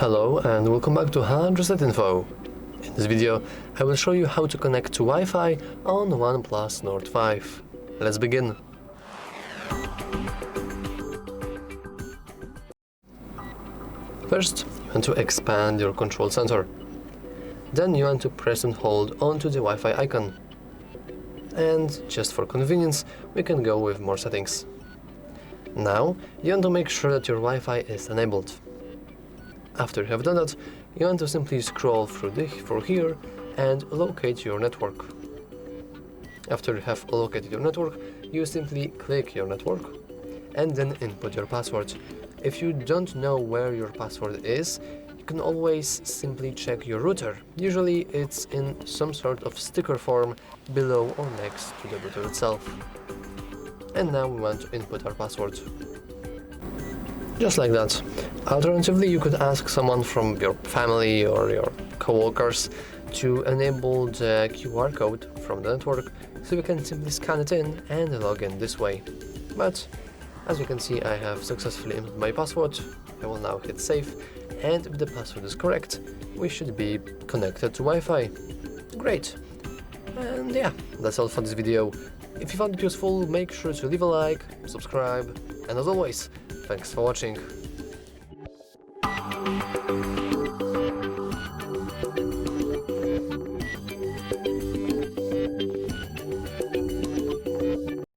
Hello and welcome back to HardReset.Info. In this video, I will show you how to connect to Wi-Fi on OnePlus Nord 5. Let's begin. First, you want to expand your control center. Then you want to press and hold onto the Wi-Fi icon. And just for convenience, we can go with more settings. Now, you want to make sure that your Wi-Fi is enabled. After you have done that, you want to simply scroll through here and locate your network. After you have located your network, you simply click your network and then input your password. If you don't know where your password is, you can always simply check your router. Usually it's in some sort of sticker form below or next to the router itself. And now we want to input our password. Just like that. Alternatively, you could ask someone from your family or your co-workers to enable the QR code from the network so you can simply scan it in and log in this way. But as you can see, I have successfully input my password. I will now hit save, and if the password is correct, we should be connected to Wi-Fi. Great! And yeah, that's all for this video. If you found it useful, make sure to leave a like, subscribe, and as always, thanks for watching.